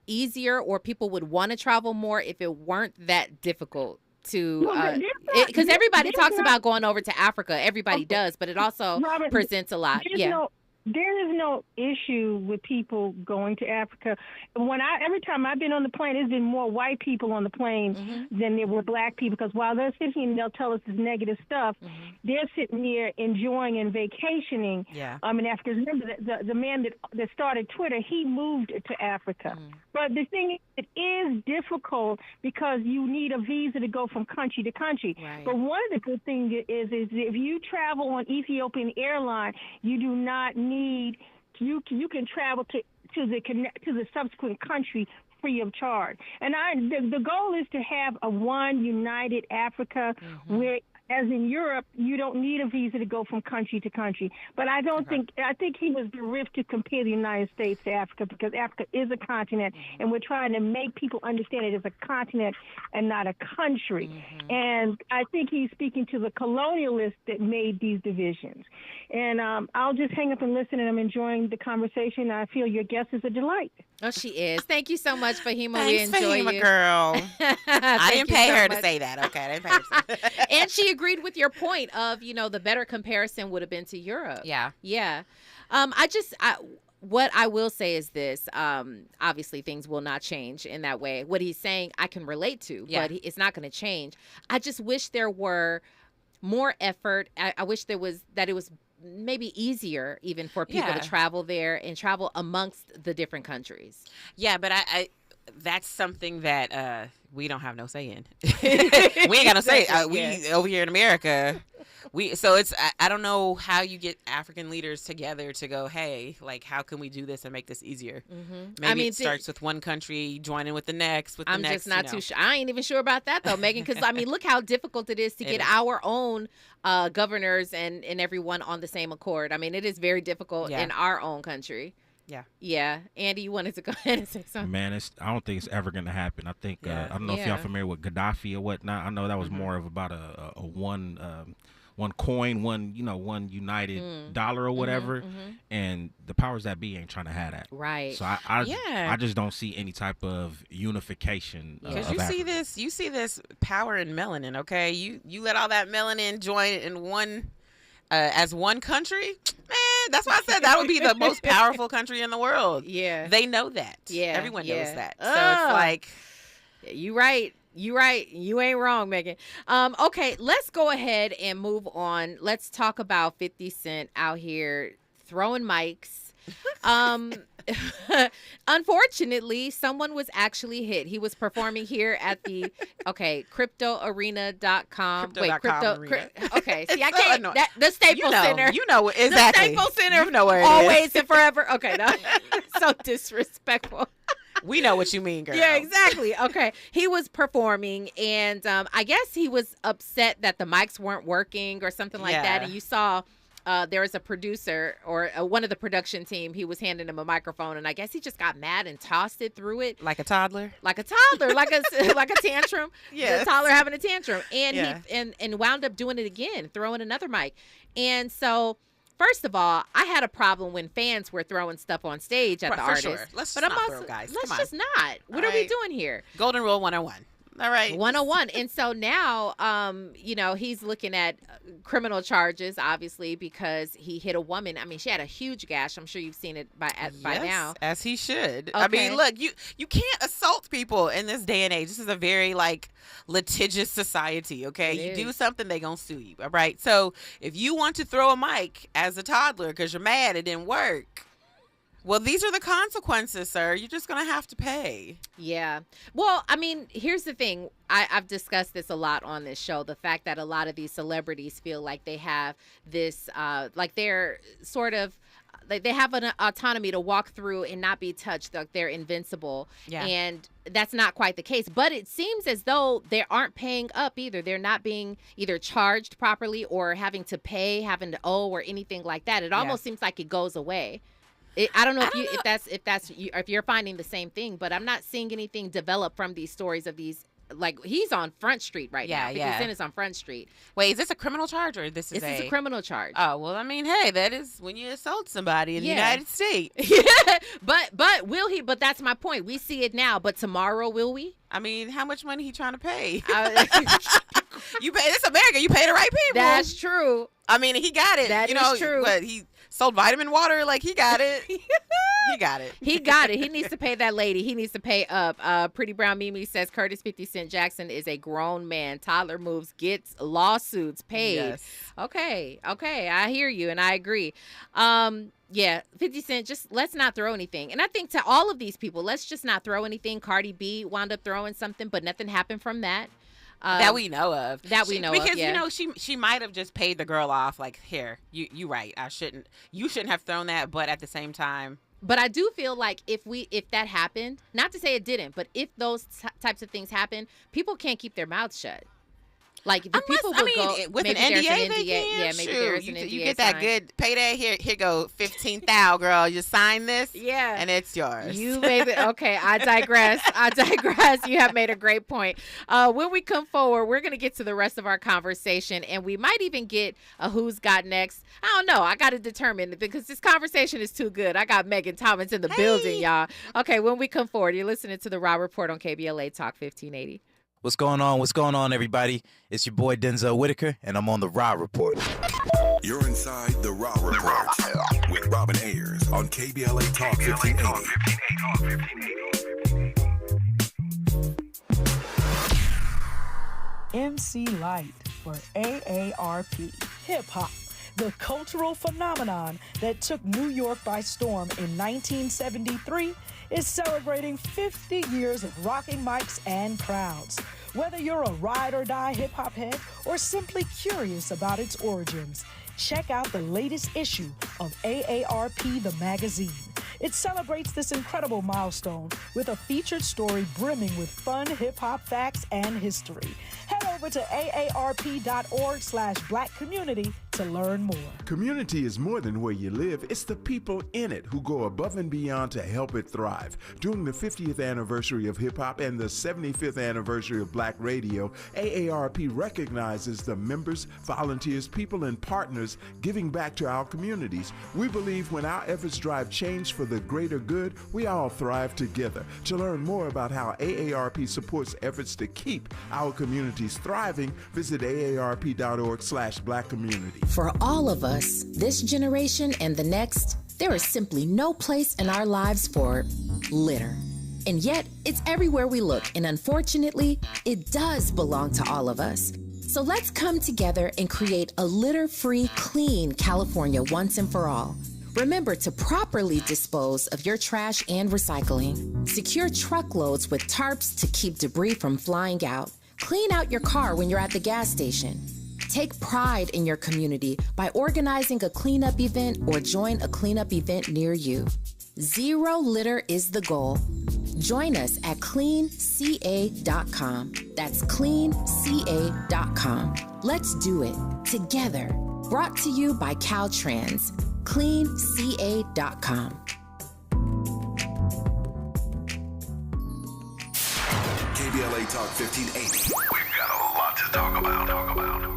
easier, or people would want to travel more if it weren't that difficult to? Because everybody talks about going over to Africa. Everybody does, but it also presents a lot. There is no issue with people going to Africa. Every time I've been on the plane, there's been more white people on the plane than there were black people. Because while they're sitting here and they'll tell us this negative stuff, they're sitting here enjoying and vacationing. In Africa. Remember, the man that started Twitter, he moved to Africa. But the thing is, it is difficult because you need a visa to go from country to country. Right. But one of the good things is if you travel on Ethiopian Airlines, you do not need you can travel to the subsequent country free of charge. And the goal is to have a one united Africa where, as in Europe, you don't need a visa to go from country to country. But I think he was bereft to compare the United States to Africa, because Africa is a continent, and we're trying to make people understand it is a continent and not a country. And I think he's speaking to the colonialists that made these divisions. And I'll just hang up and listen, and I'm enjoying the conversation. I feel your guest is a delight. Oh, she is. Thank you so much, Fahima. Thanks, we enjoy Fahima, you. girl. I didn't pay her to say that, okay? I didn't pay her to say that. And she agreed with your point of, the better comparison would have been to Europe. Yeah. Yeah. What I will say is this. Obviously, things will not change in that way. What he's saying, I can relate to, but it's not going to change. I just wish there were more effort. I wish that it was maybe easier even for people to travel there and travel amongst the different countries. Yeah, but I that's something that we don't have no say in. We ain't got no say. We over here in America, I don't know how you get African leaders together to go, hey, like, how can we do this and make this easier? Maybe it starts with one country joining with the next. I'm just not too sure. I ain't even sure about that though, Megan, because look how difficult it is to get our own governors and everyone on the same accord. It is very difficult in our own country. Yeah. Andy, you wanted to go ahead and say something? Man, I don't think it's ever going to happen. I think I don't know if y'all familiar with Gaddafi or whatnot. I know that was more of about a one coin, one united dollar or whatever, and the powers that be ain't trying to have that. Right. So I just don't see any type of unification. Because you see this power in melanin. Okay, you let all that melanin join in one. As one country, man, that's why I said that would be the most powerful country in the world. Yeah. They know that. Yeah. Everyone knows that. So it's like. You right. You ain't wrong, Megan. Okay, let's go ahead and move on. Let's talk about 50 Cent out here throwing mics. Unfortunately, someone was actually hit. He was performing here at the cryptoarena.com. Okay, see, I can't. The Staples Center. You know exactly. The Staples Center. You know where it always is. and forever. Okay, no, so disrespectful. We know what you mean, girl. Yeah, exactly. Okay. He was performing, and I guess he was upset that the mics weren't working or something like that. And you saw there was a producer or one of the production team. He was handing him a microphone, and I guess he just got mad and tossed it through it. Like a toddler? Like a toddler, like a tantrum. Yeah. The toddler having a tantrum. And he wound up doing it again, throwing another mic. And so, first of all, I had a problem when fans were throwing stuff on stage at the artist. Sure. Let's just not throw, guys. Let's just not. What are we doing here? Golden Rule 101. All right. 101. And so now, he's looking at criminal charges, obviously, because he hit a woman. She had a huge gash. I'm sure you've seen it by now. As he should. Okay. Look, you can't assault people in this day and age. This is a very, litigious society, okay? You do something, they gonna sue you, all right? So if you want to throw a mic as a toddler because you're mad it didn't work, Well, these are the consequences, sir. You're just going to have to pay. Yeah. Well, I mean, here's the thing. I've discussed this a lot on this show. The fact that a lot of these celebrities feel like they have this, like they're sort of, like they have an autonomy to walk through and not be touched, like they're invincible. Yeah. And that's not quite the case. But it seems as though they aren't paying up either. They're not being either charged properly or having to pay, having to owe, or anything like that. It almost seems like it goes away. I don't know if you're finding the same thing, but I'm not seeing anything develop from these stories of these. Like, he's on Front Street right now. 50 Cent is on Front Street. Wait, is this a criminal charge or this is a criminal charge? Oh, well, I mean, hey, that is when you assault somebody in the United States. But will he? But that's my point. We see it now, but tomorrow will we? I mean, how much money he trying to pay? You pay. It's America. You pay the right people. That's true. I mean, he got it. That is true. But he sold vitamin water. Like, he got it. He got it. He got it. He needs to pay that lady. He needs to pay up. Pretty Brown Mimi says Curtis 50 Cent Jackson is a grown man. Toddler moves, gets lawsuits paid. Yes. Okay. I hear you and I agree. Yeah, 50 Cent, just let's not throw anything. And I think to all of these people, let's just not throw anything. Cardi B wound up throwing something, but nothing happened from that. That we know of. Because, you know, she might have just paid the girl off, like, here, you right. You shouldn't have thrown that, but at the same time. But I do feel like if that happened, not to say it didn't, but if those types of things happen, people can't keep their mouths shut. Like, the people would go with an maybe NDA. There's an NDA. Yeah, maybe there's an NDA. You get that good payday. Here go 15,000, girl. You sign this. Yeah, and it's yours. You made it. Okay, I digress. You have made a great point. When we come forward, we're gonna get to the rest of our conversation, and we might even get a who's got next. I don't know. I got to determine because this conversation is too good. I got Megan Thomas in the building, y'all. Okay, when we come forward, you're listening to the Raw Report on KBLA Talk 1580. What's going on? What's going on, everybody? It's your boy Denzel Whitaker, and I'm on the Raw Report. You're inside the Raw Report with Robin Ayers on KBLA Talk 1580. MC Light for AARP. Hip hop, the cultural phenomenon that took New York by storm in 1973, is celebrating 50 years of rocking mics and crowds. Whether you're a ride-or-die hip-hop head or simply curious about its origins, check out the latest issue of AARP the magazine. It celebrates this incredible milestone with a featured story brimming with fun hip-hop facts and history. Head over to aarp.org/Black Community to learn more. Community is more than where you live. It's the people in it who go above and beyond to help it thrive. During the 50th anniversary of hip-hop and the 75th anniversary of Black radio, AARP recognizes the members, volunteers, people, and partners giving back to our communities. We believe when our efforts drive change for the greater good, we all thrive together. To learn more about how AARP supports efforts to keep our communities thriving, visit aarp.org/Black Community. For all of us, this generation and the next, there is simply no place in our lives for litter. And yet, it's everywhere we look, and unfortunately, it does belong to all of us. So let's come together and create a litter-free, clean California once and for all. Remember to properly dispose of your trash and recycling. Secure truckloads with tarps to keep debris from flying out. Clean out your car when you're at the gas station. Take pride in your community by organizing a cleanup event or join a cleanup event near you. Zero litter is the goal. Join us at cleanca.com. That's cleanca.com. Let's do it together. Brought to you by Caltrans. cleanca.com. KBLA Talk 1580. We've got a lot to talk about.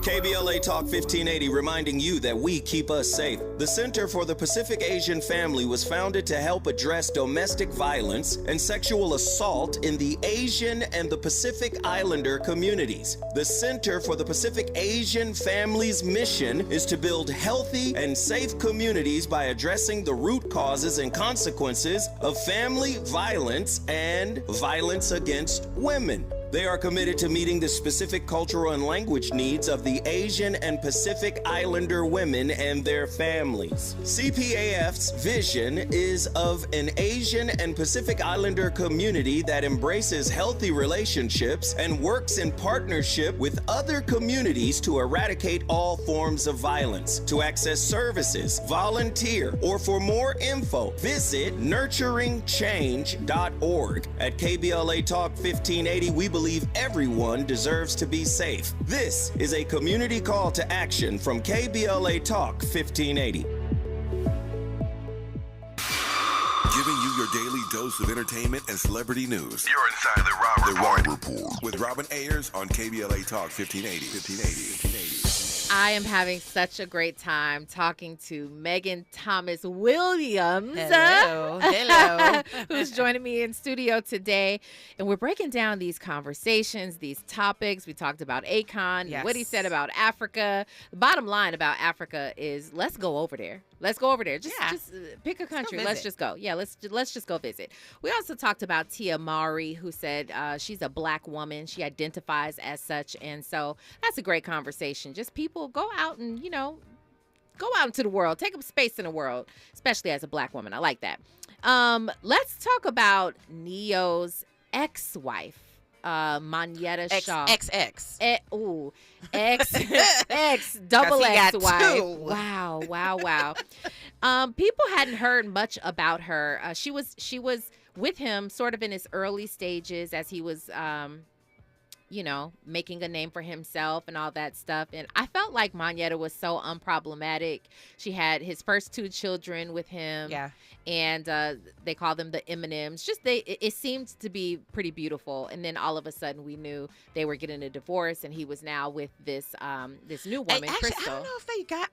KBLA Talk 1580 reminding you that we keep us safe. The Center for the Pacific Asian Family was founded to help address domestic violence and sexual assault in the Asian and the Pacific Islander communities. The Center for the Pacific Asian Family's mission is to build healthy and safe communities by addressing the root causes and consequences of family violence and violence against women. They are committed to meeting the specific cultural and language needs of the Asian and Pacific Islander women and their families. CPAF's vision is of an Asian and Pacific Islander community that embraces healthy relationships and works in partnership with other communities to eradicate all forms of violence. To access services, volunteer, or for more info, visit nurturingchange.org. At KBLA Talk 1580, we believe everyone deserves to be safe. This is a community call to action from KBLA Talk 1580. Giving you your daily dose of entertainment and celebrity news. You're inside the Raw Report. With Robin Ayers on KBLA Talk 1580. I am having such a great time talking to Megan Thomas Williams. Hello. Who's joining me in studio today. And we're breaking down these conversations, these topics. We talked about Akon, Yes. what he said about Africa. The bottom line about Africa is let's go over there. Let's go over there. Just pick a country. Let's just go. Yeah, let's just go visit. We also talked about Tia Mowry, who said she's a black woman. She identifies as such. And so that's a great conversation. Just people go out and, go out into the world. Take up space in the world, especially as a black woman. I like that. Let's talk about Neo's ex-wife. Monyetta Shaw. XX. X double X wife. two. Wow. People hadn't heard much about her. She was with him sort of in his early stages as he was making a name for himself and all that stuff. And I felt like Monyetta was so unproblematic. She had his first 2 children with him. Yeah. And they call them the M&Ms. It seemed to be pretty beautiful. And then all of a sudden we knew they were getting a divorce, and he was now with this new woman, Actually, Crystal.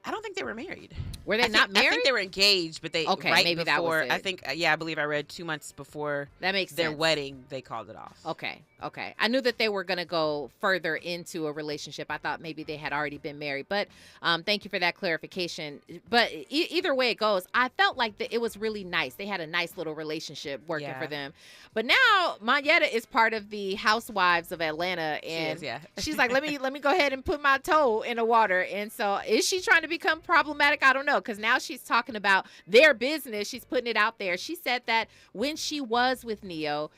I don't think they were married. Were they not married? I think they were engaged, but they maybe before, that was it. I think I believe I read 2 months before that makes their sense. wedding, they called it off. Okay. I knew that they were going to go further into a relationship. I thought maybe they had already been married, but thank you for that clarification. But either way it goes, I felt like it was really nice. They had a nice little relationship working for them. But now Monyetta is part of the Housewives of Atlanta, and she's like, let me go ahead and put my toe in the water. And so is she trying to become problematic? I don't know, because now she's talking about their business. She's putting it out there. She said that when she was with Neo,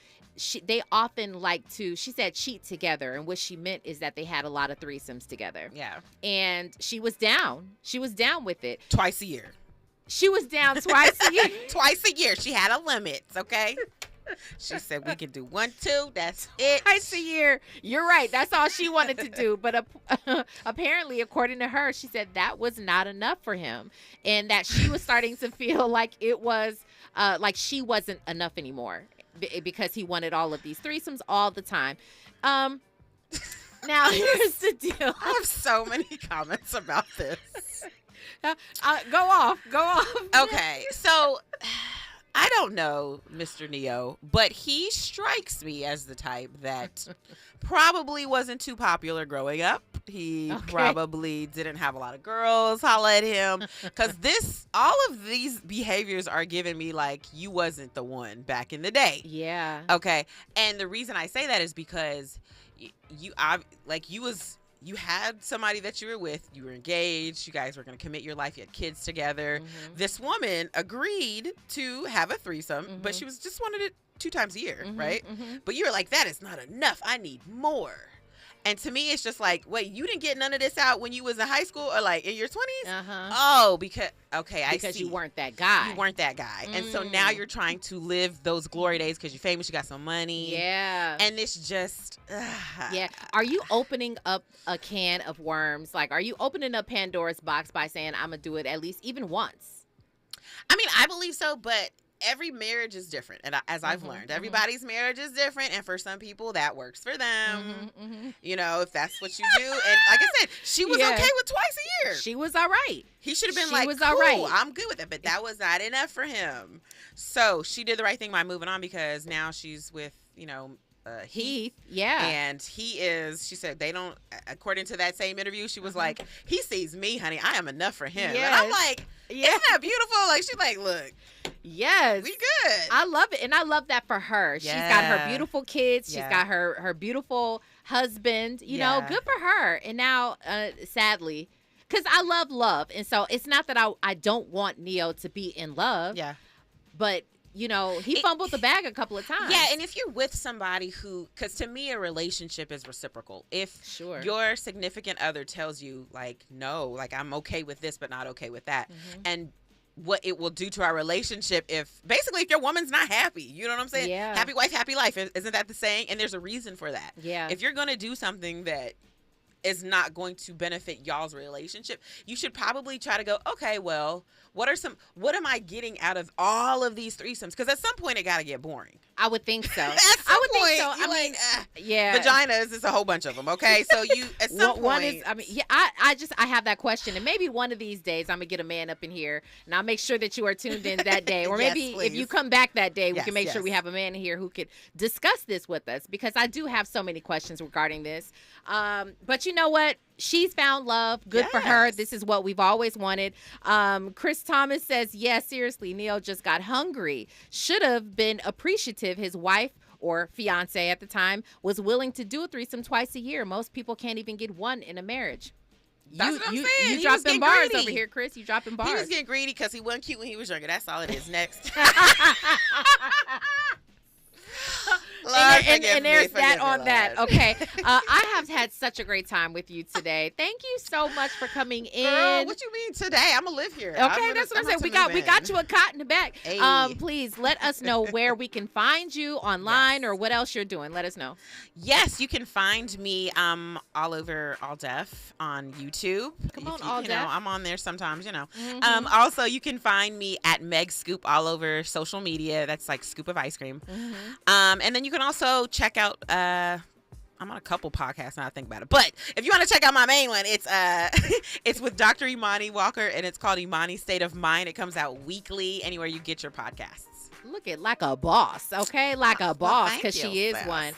they often like to, she said, cheat together. And what she meant is that they had a lot of threesomes together. Yeah. And she was down. She was down with it. Twice a year. She was down twice a year. Twice a year. She had a limit, okay? She said we could do 1, 2. That's it. Twice a year. You're right. That's all she wanted to do. But apparently, according to her, she said that was not enough for him, and that she was starting to feel like it was like she wasn't enough anymore because he wanted all of these threesomes all the time. Now here's the deal. I have so many comments about this. Go off. Okay, so I don't know Mr. Neo, but he strikes me as the type that probably wasn't too popular growing up. He probably didn't have a lot of girls holla at him, because all of these behaviors are giving me like you wasn't the one back in the day. Yeah. Okay, and the reason I say that is because you had somebody that you were with, you were engaged, you guys were going to commit your life, you had kids together. Mm-hmm. This woman agreed to have a threesome, but she just wanted it 2 times a year, right? Mm-hmm. But you were like, that is not enough. I need more. And to me, it's just like, wait, you didn't get none of this out when you was in high school or like in your 20s? Uh-huh. Oh, because I see. You weren't that guy. You weren't that guy. And so now you're trying to live those glory days because you're famous, you got some money. Yeah. And it's just... Yeah. Are you opening up a can of worms? Like, are you opening up Pandora's box by saying, I'm going to do it at least even once? I mean, I believe so, but... every marriage is different, and as I've learned, everybody's marriage is different, and for some people that works for them. You know, if that's what you do. And like I said, she was okay with twice a year. She was all right. He should have been She like, was cool, all right. I'm good with it, but that was not enough for him. So she did the right thing by moving on, because now she's with Heath. Yeah. And he is, she said, they don't, according to that same interview, she was like, he sees me, honey. I am enough for him. Yes. And I'm like, isn't that beautiful? Like, she's like, look. Yes. We good. I love it. And I love that for her. She's got her beautiful kids. She's got her beautiful husband. You know, good for her. And now, sadly, because I love love. And so it's not that I don't want Neo to be in love. Yeah. But, you know, he fumbled the bag a couple of times. Yeah, and if you're with somebody who, because to me, a relationship is reciprocal. If your significant other tells you, like, no, like, I'm okay with this, but not okay with that. And what it will do to our relationship if your woman's not happy, you know what I'm saying? Yeah. Happy wife, happy life. Isn't that the saying? And there's a reason for that. Yeah. If you're going to do something that is not going to benefit y'all's relationship, you should probably try to go, okay, well, what am I getting out of all of these threesomes? Because at some point it got to get boring. I would think so. At some point, I mean, yeah. Vaginas is a whole bunch of them, okay? So you, at some point. One is, I mean, yeah, I have that question. And maybe one of these days I'm going to get a man up in here and I'll make sure that you are tuned in that day. Or maybe if you come back that day, we can make sure we have a man here who could discuss this with us, because I do have so many questions regarding this. But you know what? She's found love. Good for her. This is what we've always wanted. Chris Thomas says, yeah, seriously, Neo just got hungry. Should have been appreciative his wife or fiance at the time was willing to do a threesome twice a year. Most people can't even get one in a marriage. That's what I'm saying. You He dropping was bars greedy over here, Chris. You dropping bars. He was getting greedy because he wasn't cute when he was younger. That's all it is. Next. And there's that on that. Okay. I have had such a great time with you today. Thank you so much for coming in. Girl, what you mean today? I'm gonna live here. Okay, that's what I'm saying. We got you a cot in the back. Hey. Please let us know where we can find you online or what else you're doing. Let us know. Yes, you can find me all over All Def on YouTube. Come on, All Def. I'm on there sometimes, you know. Mhm. Also, you can find me at Meg Scoop all over social media. That's like Scoop of Ice Cream. And then you can also check out I'm on a couple podcasts now I think about it. But if you want to check out my main one, it's it's with Dr. Imani Walker, and it's called Imani State of Mind. It comes out weekly anywhere you get your podcasts. Look at like a boss, okay? Like a boss, because she is one.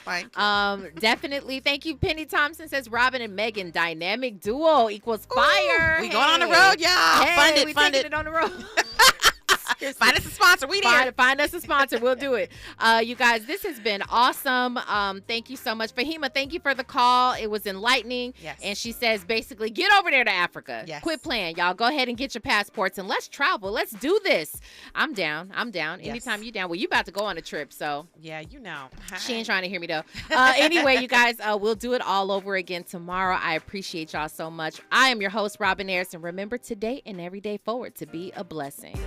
Definitely. Thank you. Penny Thompson says Robin and Megan dynamic duo equals fire. We going on the road, y'all. Hey, Fund it on the road. Find us a sponsor. We here. Find us a sponsor. We'll do it. You guys, this has been awesome. Thank you so much. Fahima, thank you for the call. It was enlightening. Yes. And she says, basically, get over there to Africa. Yes. Quit playing, y'all. Go ahead and get your passports and let's travel. Let's do this. I'm down. Anytime you down. Well, you about to go on a trip, so. Yeah, you know. She ain't trying to hear me, though. Anyway, you guys, we'll do it all over again tomorrow. I appreciate y'all so much. I am your host, Robin Ayers, and remember today and every day forward to be a blessing.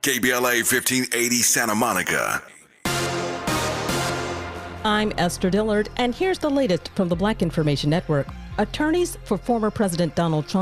KBLA 1580 Santa Monica. I'm Esther Dillard, and here's the latest from the Black Information Network. Attorneys for former President Donald Trump